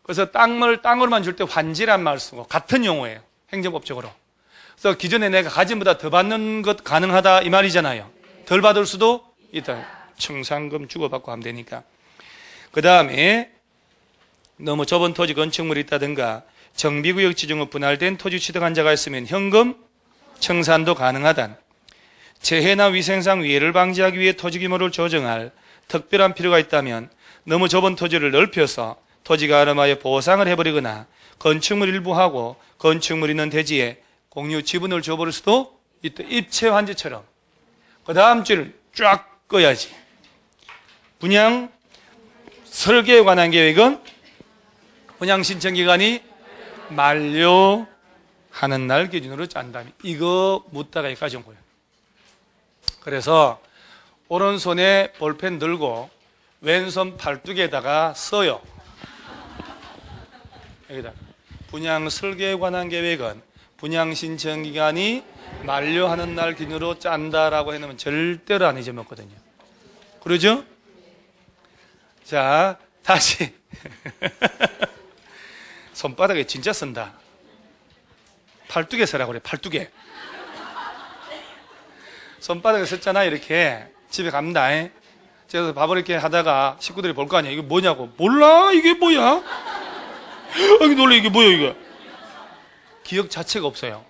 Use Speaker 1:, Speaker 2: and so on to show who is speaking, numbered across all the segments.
Speaker 1: 그래서 땅으로만 줄 때 환지란 말을 쓰고 같은 용어예요. 행정법적으로. 그래서 기존에 내가 가진 보다 더 받는 것 가능하다 이 말이잖아요. 덜 받을 수도 있다. 청산금 주고받고 하면 되니까. 그 다음에 너무 좁은 토지 건축물이 있다든가 정비구역 지정으로 분할된 토지 취득한 자가 있으면 현금 청산도 가능하단. 재해나 위생상 위해를 방지하기 위해 토지 규모를 조정할 특별한 필요가 있다면 너무 좁은 토지를 넓혀서 토지가 아름하여 보상을 해버리거나 건축물 일부하고 건축물 있는 대지에 공유 지분을 줘버릴 수도 있다. 입체환지처럼. 그 다음 줄을 쫙 꺼야지. 분양 설계에 관한 계획은 분양 신청 기간이 만료하는 날 기준으로 짠다. 이거 묻다가 여기까지 온 거예요. 그래서 오른손에 볼펜 들고 왼손 팔뚝에다가 써요. 여기다 분양 설계에 관한 계획은 분양 신청 기간이 만료하는 날 기준으로 짠다라고 해놓으면 절대로 안 잊어먹거든요. 그러죠? 자, 다시 손바닥에 진짜 쓴다. 팔뚝에 쓰라고 그래. 팔뚝에. 손바닥에 썼잖아. 이렇게 집에 갑니다. 그래서 밥을 이렇게 하다가 식구들이 볼 거 아니야. 이거 뭐냐고. 몰라. 이게 뭐야? 아이 놀래. 이게 뭐야 이거. 기억 자체가 없어요.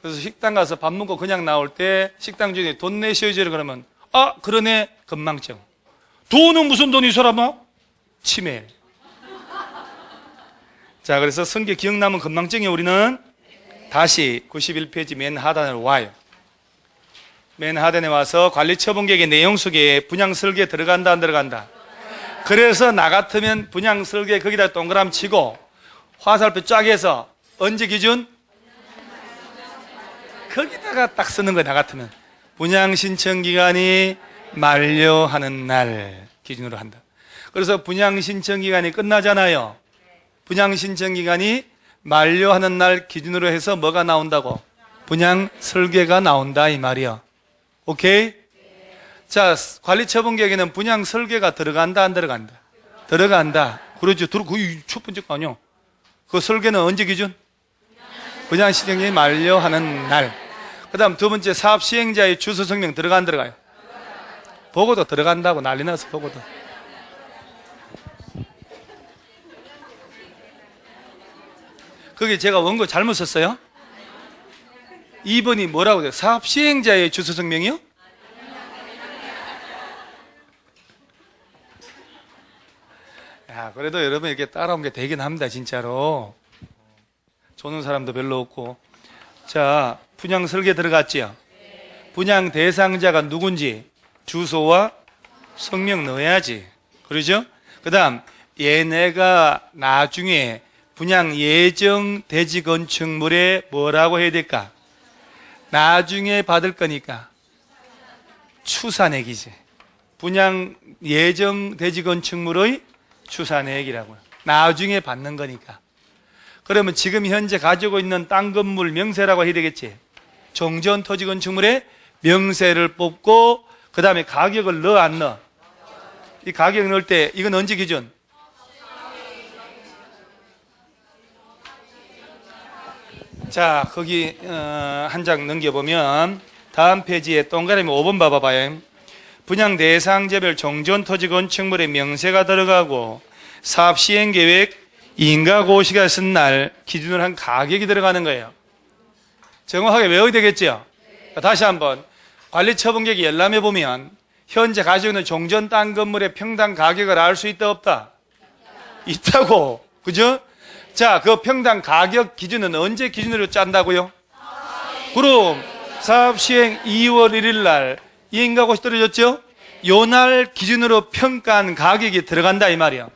Speaker 1: 그래서 식당 가서 밥 먹고 그냥 나올 때 식당 중에 돈 내셔야지 그러면 아 그러네. 건망증. 돈은 무슨 돈이 이 사람아? 치매. 자, 그래서 성경 기억나면 건망증에 우리는 다시 91페이지 맨 하단으로 와요. 맨 하단에 와서 관리처분계획의 내용 속에 분양 설계에 들어간다 안 들어간다. 그래서 나 같으면 분양 설계 거기다 동그라미 치고 화살표 쫙 해서 언제 기준? 거기다가 딱 쓰는 거야. 나 같으면 분양 신청 기간이 만료하는 날 기준으로 한다. 그래서 분양 신청 기간이 끝나잖아요. 분양 신청 기간이 만료하는 날 기준으로 해서 뭐가 나온다고? 분양 설계가 나온다 이 말이야. 오케이? 자, 관리처분계획에는 분양 설계가 들어간다 안 들어간다? 들어간다. 그러죠. 그게 첫 번째 거 아니야. 그 설계는 언제 기준? 분양 신청이 만료하는 날. 그 다음 두 번째 사업 시행자의 주소 성명 들어가 안 들어가요? 보고도 들어간다고 난리 나서 보고도. 거기 제가 원고 잘못 썼어요? 2번이 뭐라고 돼요? 사업 시행자의 주소 성명이요? 야, 그래도 여러분 이렇게 따라온 게 되긴 합니다, 진짜로. 조는 사람도 별로 없고. 자, 분양 설계 들어갔지요? 분양 대상자가 누군지 주소와 성명 넣어야지. 그러죠? 그 다음, 얘네가 나중에 분양 예정 대지 건축물에 뭐라고 해야 될까? 나중에 받을 거니까 추산액이지. 분양 예정 대지 건축물의 추산액이라고요. 나중에 받는 거니까. 그러면 지금 현재 가지고 있는 땅 건물 명세라고 해야 되겠지. 종전 토지 건축물에 명세를 뽑고 그 다음에 가격을 넣어 안 넣어? 이 가격 넣을 때 이건 언제 기준? 자, 거기 한 장 넘겨보면 다음 페이지에 동그라미 5번 봐봐요. 분양 대상자별 종전 토지 건축물에 명세가 들어가고 사업 시행 계획 인가고시가 쓴 날 기준으로 한 가격이 들어가는 거예요. 정확하게 외워야 되겠죠? 다시 한번 관리처분계획 열람해 보면 현재 가지고 있는 종전 땅 건물의 평당 가격을 알 수 있다 없다? 있다고. 그죠? 자, 그 평당 가격 기준은 언제 기준으로 짠다고요? 그럼 사업 시행 2월 1일 날 인가고시 떨어졌죠? 요 날 기준으로 평가한 가격이 들어간다 이 말이야.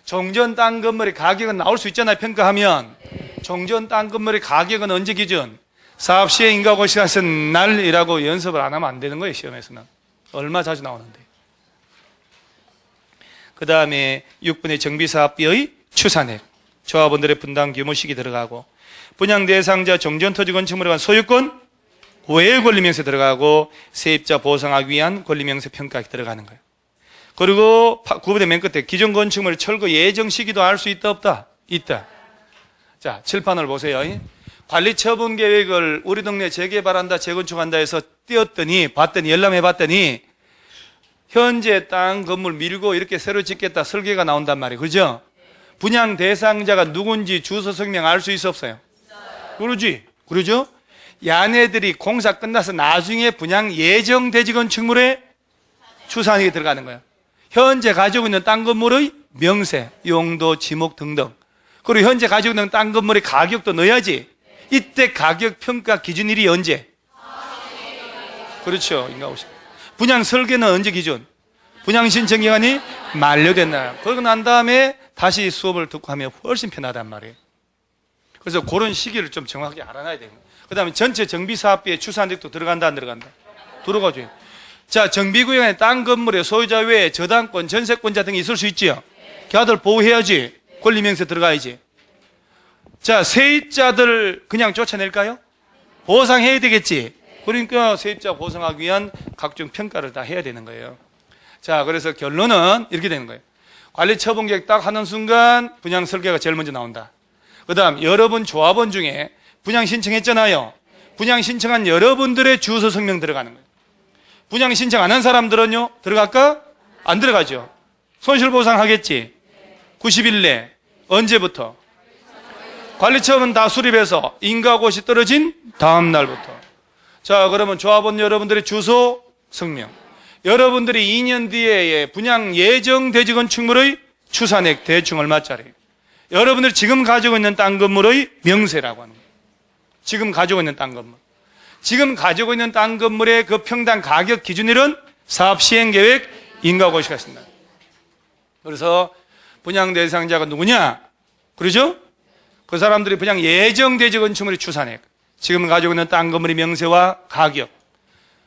Speaker 1: 종전 땅 건물의 가격은 나올 수 있잖아요. 평가하면 종전 땅 건물의 가격은 언제 기준? 사업 시행 인가고시가 쓴 날이라고 연습을 안 하면 안 되는 거예요. 시험에서는. 얼마 자주 나오는데. 그 다음에 6번의 정비사업비의 추산액, 조합원들의 분담 규모식이 들어가고, 분양 대상자 종전 토지 건축물에 관한 소유권 고해의 권리명세 들어가고, 세입자 보상하기 위한 권리명세 평가가 들어가는 거예요. 그리고 9번의 맨 끝에 기존 건축물 철거 예정 시기도 알 수 있다 없다? 있다. 자, 칠판을 보세요. 관리 처분 계획을 우리 동네 재개발한다 재건축한다 해서 봤더니 열람해 봤더니 현재 땅 건물 밀고 이렇게 새로 짓겠다 설계가 나온단 말이에요. 그죠? 분양 대상자가 누군지 주소 성명 알 수 있어 없어요? 그러지. 그러죠? 야네들이 공사 끝나서 나중에 분양 예정 대지 건축물에 추산이 들어가는 거예요. 현재 가지고 있는 땅 건물의 명세, 용도, 지목 등등. 그리고 현재 가지고 있는 땅 건물의 가격도 넣어야지. 이때 가격 평가 기준일이 언제? 그렇죠. 분양 설계는 언제 기준? 분양 신청 기간이 만료됐나요? 그러고 난 다음에 다시 수업을 듣고 하면 훨씬 편하단 말이에요. 그래서 그런 시기를 좀 정확하게 알아놔야 됩니다. 그 다음에 전체 정비사업비에 추산액도 들어간다 안 들어간다? 들어가죠. 자, 정비구역에 땅 건물의 소유자 외에 저당권, 전세권자 등이 있을 수 있지요. 걔들 보호해야지. 권리명세 들어가야지. 자, 세입자들 그냥 쫓아낼까요? 보상해야 되겠지. 그러니까 세입자 보상하기 위한 각종 평가를 다 해야 되는 거예요. 자, 그래서 결론은 이렇게 되는 거예요. 관리 처분 계획 딱 하는 순간 분양 설계가 제일 먼저 나온다. 그 다음 여러분 조합원 중에 분양 신청했잖아요. 분양 신청한 여러분들의 주소 성명 들어가는 거예요. 분양 신청 안 한 사람들은요, 들어갈까? 안 들어가죠. 손실보상 하겠지. 90일 내. 언제부터? 관리처분 다 수립해서 인가고시 떨어진 다음 날부터. 자, 그러면 조합원 여러분들의 주소 성명. 여러분들이 2년 뒤에 분양 예정 대지 건축물의 추산액 대충 얼마짜리. 여러분들이 지금 가지고 있는 땅 건물의 명세라고 하는 거예요. 지금 가지고 있는 땅 건물. 지금 가지고 있는 땅 건물의 그 평당 가격 기준일은 사업 시행 계획 인가고시가 있습니다. 그래서 분양 대상자가 누구냐? 그러죠? 그 사람들이 분양 예정 대지 건축물의 추산액, 지금 가지고 있는 땅 건물의 명세와 가격,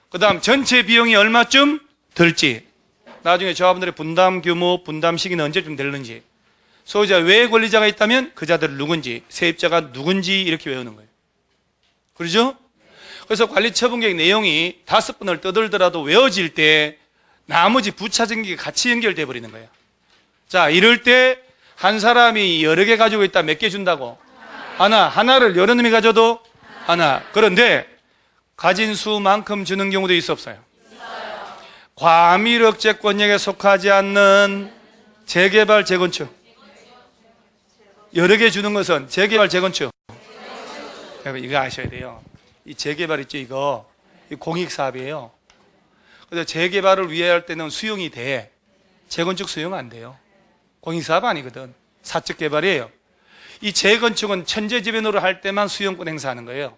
Speaker 1: 그 다음 전체 비용이 얼마쯤 들지, 나중에 조합원들의 분담 규모, 분담 시기는 언제쯤 되는지, 소유자 외 권리자가 있다면 그 자들은 누군지, 세입자가 누군지 이렇게 외우는 거예요. 그러죠? 그래서 관리처분계획 내용이 5번을 떠들더라도 외워질 때 나머지 부차적인 게 같이 연결돼 버리는 거예요. 자, 이럴 때 한 사람이 여러 개 가지고 있다 몇 개 준다고? 하나를 여러 놈이 가져도 하나. 그런데 가진 수만큼 주는 경우도 있어 없어요? 과밀억제권역에 속하지 않는 재개발, 재건축. 여러 개 주는 것은 재개발, 재건축. 여러분 이거 아셔야 돼요. 이 재개발 있죠, 이거 공익사업이에요. 그래서 재개발을 위해 할 때는 수용이 돼. 재건축 수용 안 돼요. 공익사업 아니거든. 사적 개발이에요. 이 재건축은 천재지변으로 할 때만 수용권 행사하는 거예요.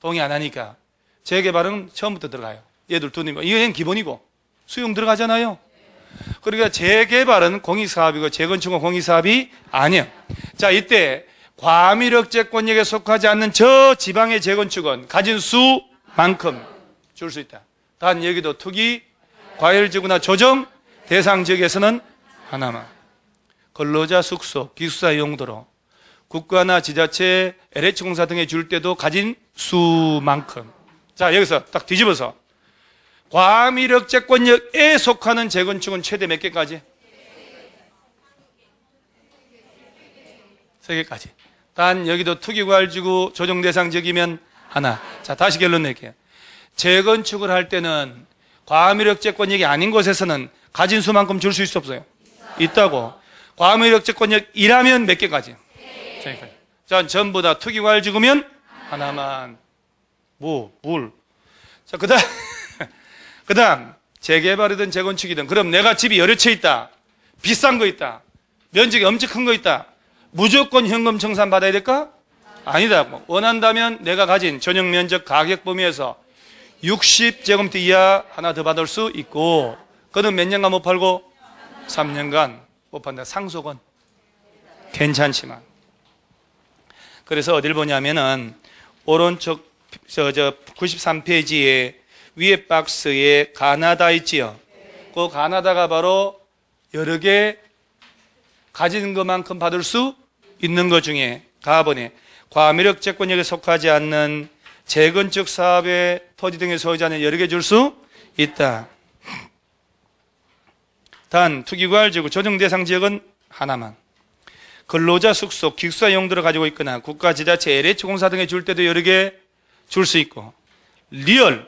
Speaker 1: 동의 안 하니까. 재개발은 처음부터 들어가요. 얘들 두 놈이. 이건 기본이고 수용 들어가잖아요. 그러니까 재개발은 공익사업이고 재건축은 공익사업이 아니에요. 자, 이때 과밀억제권역에 속하지 않는 저 지방의 재건축은 가진 수만큼 줄 수 있다. 단 여기도 투기, 과열지구나 조정, 대상 지역에서는 하나만. 근로자 숙소, 기숙사 용도로 국가나 지자체, LH공사 등에 줄 때도 가진 수만큼. 자, 여기서 딱 뒤집어서 과밀억제권역에 속하는 재건축은 최대 몇 개까지? 3개까지. 단 여기도 투기과열지구 조정 대상 지역이면 하나. 자, 다시 결론 낼게요. 재건축을 할 때는 과밀억제권역이 아닌 곳에서는 가진 수만큼 줄 수 있어 없어요? 있다고. 과밀억제권역이라면 몇 개까지? 자, 전부 다 투기과열지구면 하나만. 물. 자, 그 다음 재개발이든 재건축이든, 그럼 내가 집이 여러 채 있다, 비싼 거 있다, 면적이 엄청 큰 거 있다, 무조건 현금 청산 받아야 될까? 아니다. 원한다면 내가 가진 전용 면적 가격 범위에서 60제곱미터 이하 하나 더 받을 수 있고, 그는 몇 년간 못 팔고? 3년간 못 판다. 상속은 괜찮지만. 그래서 어딜 보냐면은 오른쪽 93페이지에 위에 박스에 가나다 있지요. 그 가나다가 바로 여러 개 가진 것만큼 받을 수 있는 것 중에 가번에 과밀억제권역에 속하지 않는 재건축 사업의 토지 등의 소유자는 여러 개 줄 수 있다. 단 투기과열지구 조정대상지역은 하나만. 근로자 숙소, 기숙사 용도를 가지고 있거나 국가, 지자체, LH 공사 등에 줄 때도 여러 개 줄 수 있고, 리얼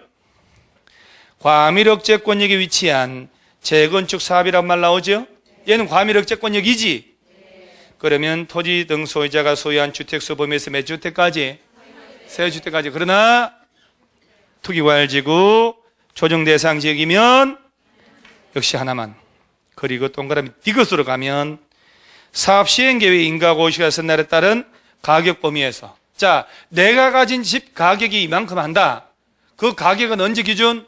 Speaker 1: 과밀억제권역에 위치한 재건축 사업이란 말 나오죠? 얘는 과밀억제권역이지? 그러면 토지 등 소유자가 소유한 주택수 범위에서 몇 주택까지? 세 주택까지. 그러나 투기과열지구 조정대상지역이면 역시 하나만. 그리고 동그라미 디귿으로 가면 사업시행계획 인가고시가 쓴 날에 따른 가격 범위에서, 자, 내가 가진 집 가격이 이만큼 한다. 그 가격은 언제 기준?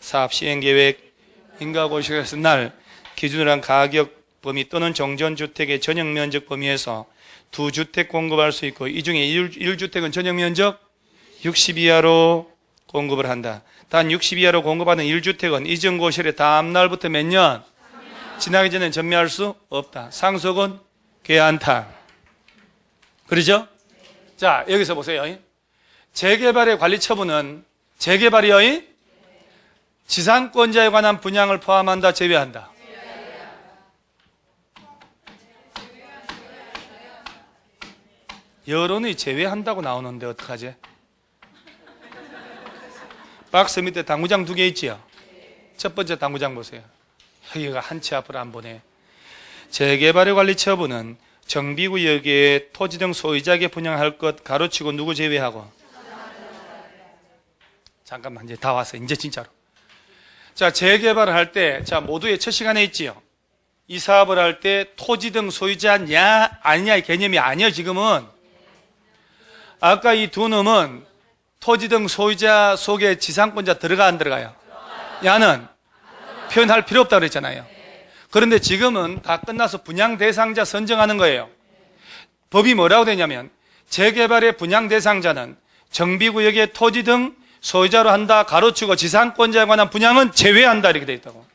Speaker 1: 사업시행계획 인가고시가 쓴 날 기준으로 한 가격 범위 또는 정전주택의 전용면적 범위에서 2주택 공급할 수 있고, 이 중에 1주택은 전용면적 60 이하로 공급을 한다. 단 60 이하로 공급하는 1주택은 이전고시의 다음 날부터 몇 년? 지나기 전에 전매할 수 없다. 상속은 괜찮다. 그러죠? 자, 여기서 보세요. 재개발의 관리처분은 재개발이요, 지상권자에 관한 분양을 포함한다, 제외한다? 여론이 제외한다고 나오는데 어떡하지? 박스 밑에 당구장 2개 있지요? 첫 번째 당구장 보세요. 여기가 한 치 앞으로 안 보네. 재개발의 관리 처분은 정비구역에 토지 등 소유자에게 분양할 것 가로치고 누구 제외하고? 잠깐만, 이제 다 왔어요. 이제 진짜로. 자, 재개발을 할 때, 자, 모두의 첫 시간에 있지요? 이 사업을 할 때 토지 등 소유자냐 아니냐의 개념이 아니에요. 지금은 아까 이 두 놈은 토지 등 소유자 속에 지상권자 들어가 안 들어가요? 야는 표현할 필요 없다고 그랬잖아요. 그런데 지금은 다 끝나서 분양 대상자 선정하는 거예요. 법이 뭐라고 되냐면 재개발의 분양 대상자는 정비구역의 토지 등 소유자로 한다, 가로치고 지상권자에 관한 분양은 제외한다, 이렇게 되어 있다고.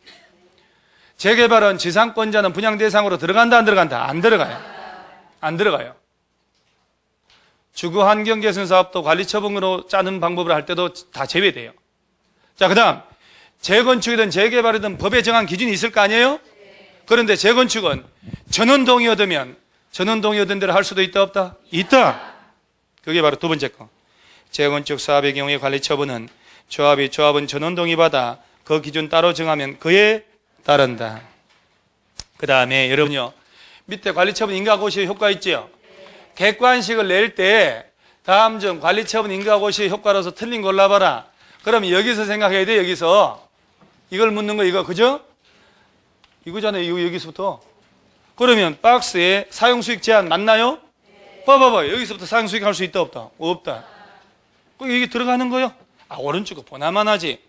Speaker 1: 재개발은 지상권자는 분양 대상으로 들어간다, 안 들어간다? 안 들어가요. 안 들어가요. 주거환경개선사업도 관리처분으로 짜는 방법을 할 때도 다 제외돼요. 자, 그 다음 재건축이든 재개발이든 법에 정한 기준이 있을 거 아니에요? 그런데 재건축은 전원동의 얻으면 전원동의 얻은 대로 할 수도 있다, 없다? 있다. 그게 바로 두 번째 거. 재건축 사업의 경우에 관리처분은 조합은 전원동의 받아 그 기준 따로 정하면 그에 따른다. 그 다음에 여러분요, 밑에 관리처분 인가고시의 효과 있지요? 객관식을 낼 때 다음 중 관리처분 인가고시의 효과로서 틀린 거 골라봐라. 그럼 여기서 생각해야 돼. 여기서 이걸 묻는 거, 이거 그죠? 이거잖아요. 이거 여기서부터. 그러면 박스에 사용수익 제한 맞나요? 봐봐봐. 여기서부터 사용수익 할 수 있다, 없다? 없다. 그럼 여기 들어가는 거요? 아, 오른쪽은 보나만 하지.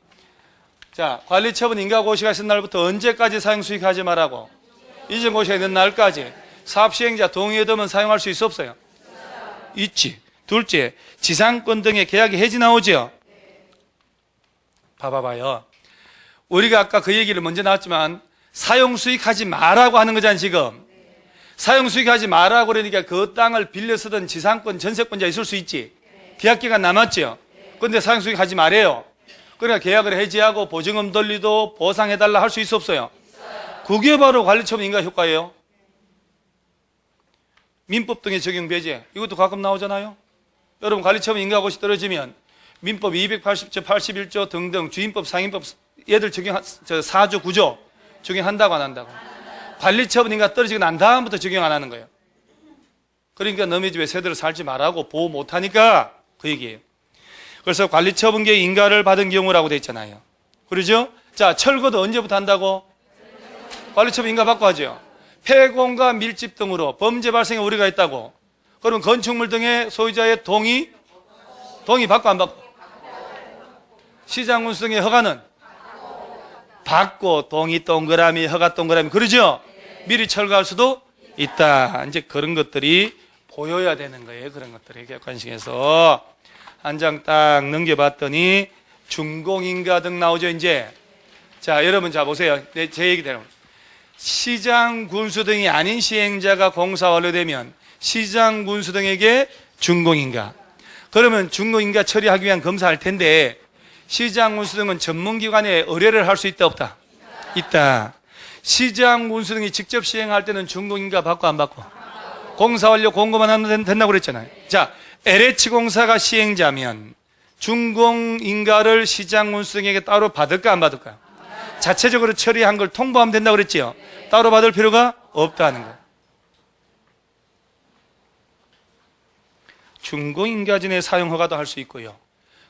Speaker 1: 자, 관리처분 인가고시가 있은 날부터 언제까지 사용수익 하지 말라고? 이전고시가 있는 날까지. 사업시행자 동의에 두면 사용할 수 있어, 없어요? 있지. 둘째, 지상권 등의 계약이 해지 나오죠? 봐봐봐요. 우리가 아까 그 얘기를 먼저 나왔지만 사용수익 하지 말라고 하는 거잖아요, 지금. 사용수익 하지 말라고 그러니까 그 땅을 빌려 쓰던 지상권, 전세권자 있을 수 있지. 계약기간 남았죠? 그런데 사용수익 하지 말아요. 그러니까 계약을 해지하고 보증금 돌리도 보상해달라 할 수 있어, 없어요? 그게 바로 관리처분 인가 효과예요. 민법 등의 적용 배제, 이것도 가끔 나오잖아요. 여러분, 관리처분 인가고시 떨어지면 민법 280조, 81조 등등 주임법, 상임법 얘들 적용, 4조, 9조 적용한다고 안 한다고? 관리처분 인가 떨어지고 난 다음부터 적용 안 하는 거예요. 그러니까 너네 집에 세대로 살지 말라고 보호 못하니까 그 얘기예요. 그래서 관리처분계 인가를 받은 경우라고 돼 있잖아요. 그러죠? 자, 철거도 언제부터 한다고? 관리처분 인가 받고 하죠. 폐공과 밀집 등으로 범죄 발생에 우려가 있다고. 그러면 건축물 등의 소유자의 동의 받고 안 받고? 시장 운수 등의 허가는? 받고. 동의 동그라미, 허가 동그라미. 그러죠? 미리 철거할 수도 있다. 이제 그런 것들이 보여야 되는 거예요. 그런 것들이 객관식에서 한 장 딱 넘겨봤더니 준공인가 등 나오죠, 이제. 자, 여러분, 자, 보세요. 제 얘기대로. 시장, 군수 등이 아닌 시행자가 공사 완료되면 시장, 군수 등에게 준공인가. 그러면 준공인가 처리하기 위한 검사할 텐데 시장군수 등은 전문기관에 의뢰를 할 수 있다 없다? 있다. 시장군수 등이 직접 시행할 때는 준공인가 받고 안 받고? 공사 완료 공고만 하면 된다고 그랬잖아요. 자, LH공사가 시행자면 준공인가를 시장군수 등에게 따로 받을까 안 받을까요? 자체적으로 처리한 걸 통보하면 된다고 그랬지요. 따로 받을 필요가 없다는 거예요. 준공인가진의 사용 허가도 할 수 있고요.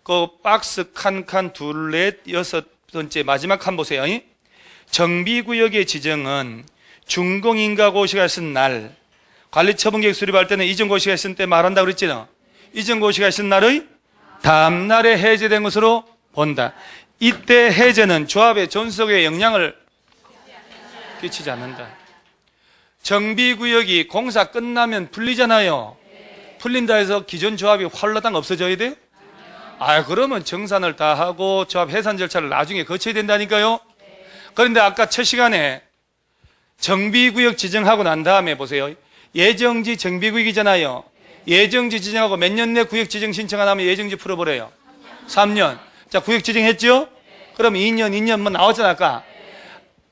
Speaker 1: 그 박스 칸 둘 넷 여섯 번째 마지막 칸 보세요. 정비구역의 지정은 준공인가고시가 있은 날, 관리처분계획 수립할 때는 이전고시가 있을 때 말한다고 그랬잖아요. 이전고시가 있을 날의 다음 날에 해제된 것으로 본다. 이때 해제는 조합의 존속에 영향을 끼치지 않는다. 정비구역이 공사 끝나면 풀리잖아요. 풀린다 해서 기존 조합이 활라당 없어져야 돼요? 그러면 정산을 다 하고 조합 해산 절차를 나중에 거쳐야 된다니까요. 그런데 아까 첫 시간에 정비구역 지정하고 난 다음에 보세요. 예정지 정비구역이잖아요. 예정지 지정하고 몇 년 내 구역 지정 신청 안 하면 예정지 풀어버려요. 3년. 자, 구역 지정했죠? 그럼 2년 뭐 나왔잖아, 아까.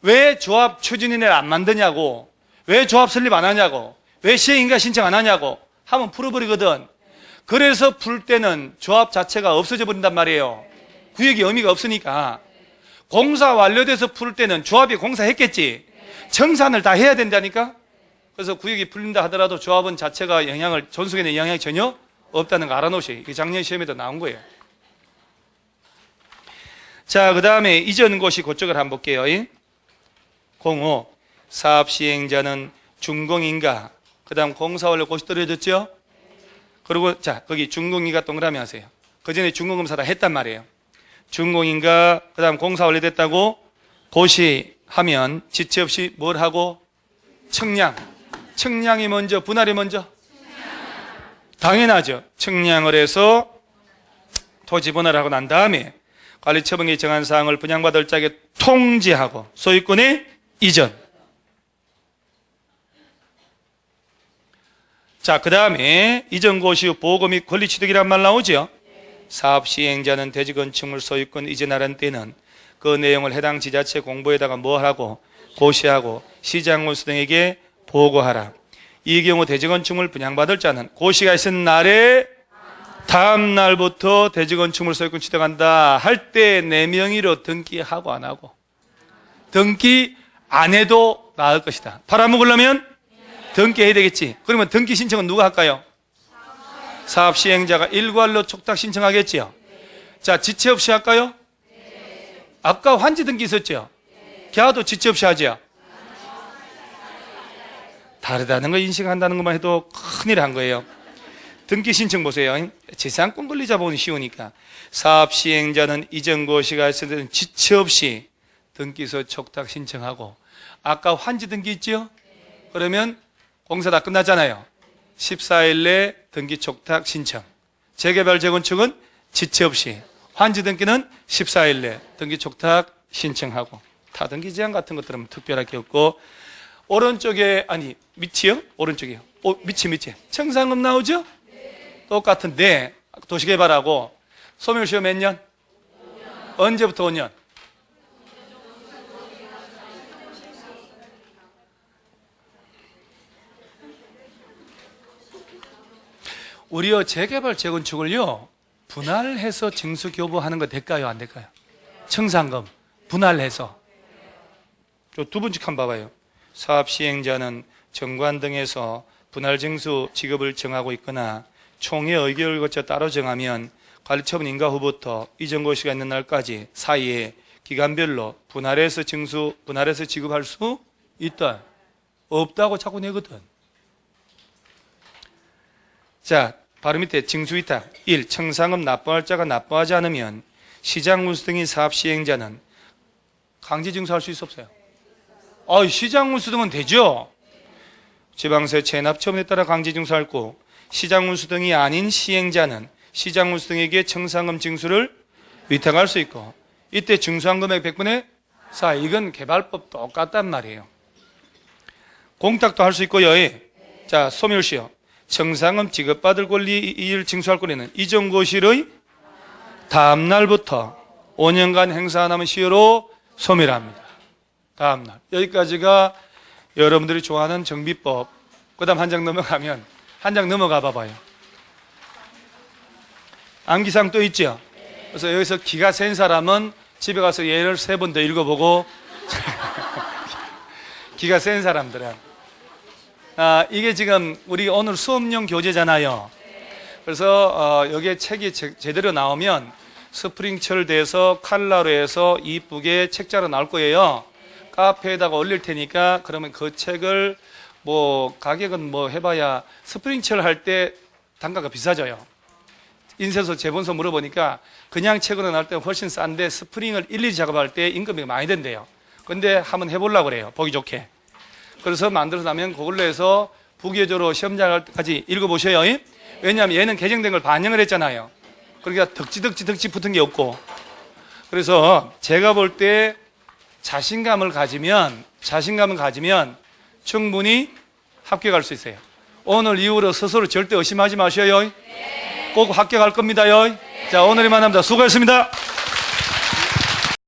Speaker 1: 왜 조합 추진인을 안 만드냐고. 왜 조합 설립 안 하냐고. 왜 시행인가 신청 안 하냐고. 하면 풀어버리거든. 그래서 풀 때는 조합 자체가 없어져 버린단 말이에요. 구역이 의미가 없으니까. 공사 완료돼서 풀 때는 조합이 공사했겠지. 정산을 다 해야 된다니까. 그래서 구역이 풀린다 하더라도 조합은 자체가 존속에는 영향이 전혀 없다는 거 알아놓으셔요. 이게 작년 시험에도 나온 거예요. 자, 그 다음에 이전고시 그쪽을 한번 볼게요. 05. 사업 시행자는 준공인가. 그 다음 공사 완료 고시 떨어졌죠? 그리고 자, 거기 준공인가 동그라미 하세요. 그 전에 준공검사 다 했단 말이에요. 준공인가, 그 다음 공사 완료됐다고 고시하면 지체 없이 뭘 하고? 청량. 청량이 먼저, 분할이 먼저? 당연하죠. 청량을 해서 토지 분할하고 난 다음에 관리처분이 정한 사항을 분양받을 자에게 통지하고 소유권의 이전. 자, 그 다음에 이전고시 후 보고 및 권리 취득이란 말 나오죠. 사업 시행자는 대지 건축물 소유권 이전하는 때는 그 내용을 해당 지자체 공보에다가 뭐 하라고? 고시하고 시장군수 등에게 보고하라. 이 경우 대지 건축물 분양받을 자는 고시가 있은 날에 다음 날부터 대지 건축물 소유권 취득한다 할 때 내 명의로 등기하고 안 하고? 등기 안 해도 나을 것이다. 팔아먹으려면 등기해야 되겠지. 그러면 등기 신청은 누가 할까요? 사업 시행자가 일괄로 촉탁 신청하겠지요. 자, 지체 없이 할까요? 아까 환지 등기 있었죠? 걔도 지체 없이 하죠. 다르다는 거 인식한다는 것만 해도 큰일 한 거예요. 등기 신청 보세요. 재산권 권리자 보기 쉬우니까. 사업 시행자는 이전 고시가 있을 때는 지체 없이 등기소 촉탁 신청하고, 아까 환지 등기 있죠? 그러면 공사 다 끝났잖아요. 14일 내 등기 촉탁 신청. 재개발 재건축은 지체 없이, 환지 등기는 14일 내 등기 촉탁 신청하고, 타등기 제한 같은 것들은 특별할 게 없고, 오른쪽에, 아니, 밑이요? 오른쪽이요. 밑이. 청산금 나오죠? 똑같은데, 도시개발하고, 소멸시효 몇 년? 언제부터 5년? 우리요, 재개발, 재건축을요, 분할해서 징수 교부하는 거 될까요? 안 될까요? 청산금, 분할해서. 저 두 번째 칸 봐봐요. 사업 시행자는 정관 등에서 분할 징수 지급을 정하고 있거나 총회 의결을 거쳐 따로 정하면 관리처분 인가 후부터 이전고시가 있는 날까지 사이에 기간별로 분할해서 지급할 수 있다. 없다고 자꾸 내거든. 자, 바로 밑에 징수위탁 1. 청산금 납부할 자가 납부하지 않으면 시장군수 등의 사업 시행자는 강제징수할 수 있어 없어요? 시장군수 등은 되죠. 지방세 체납처분에 따라 강제징수할 거, 시장군수 등이 아닌 시행자는 시장군수 등에게 청산금 징수를 위탁할 수 있고, 이때 징수한 금액 100분의 4. 이건 개발법 똑같단 말이에요. 공탁도 할 수 있고요. 자, 소멸시효. 청산금 지급받을 권리를 징수할 권리는 이전 고시의 다음 날부터 5년간 행사 안 하면 시효로 소멸합니다. 다음날. 여기까지가 여러분들이 좋아하는 정비법. 그 다음 한 장 넘어가면, 한 장 넘어가 봐봐요. 암기사항 또 있죠? 그래서 여기서 기가 센 사람은 집에 가서 예를 3번 더 읽어보고, 기가 센 사람들은. 이게 지금 우리 오늘 수업용 교재잖아요. 그래서 여기에 책이 제대로 나오면 스프링철 돼서 칼라로 해서 이쁘게 책자로 나올 거예요. 카페에다가 올릴 테니까 그러면 그 책을 뭐 가격은 뭐 해봐야 스프링철 할 때 단가가 비싸져요. 인쇄소 재본소 물어보니까 그냥 책으로 나올 때 훨씬 싼데 스프링을 일일이 작업할 때 임금이 많이 된대요. 근데 한번 해보려고 그래요. 보기 좋게. 그래서 만들어서 나면 그걸로 해서 부계조로 시험장 때까지 읽어보셔요. 왜냐하면 얘는 개정된 걸 반영을 했잖아요. 그러니까 덕지 붙은 게 없고. 그래서 제가 볼 때 자신감을 가지면 충분히 합격할 수 있어요. 오늘 이후로 스스로 절대 의심하지 마셔요. 꼭 합격할 겁니다요. 자, 오늘 이만합니다. 수고했습니다.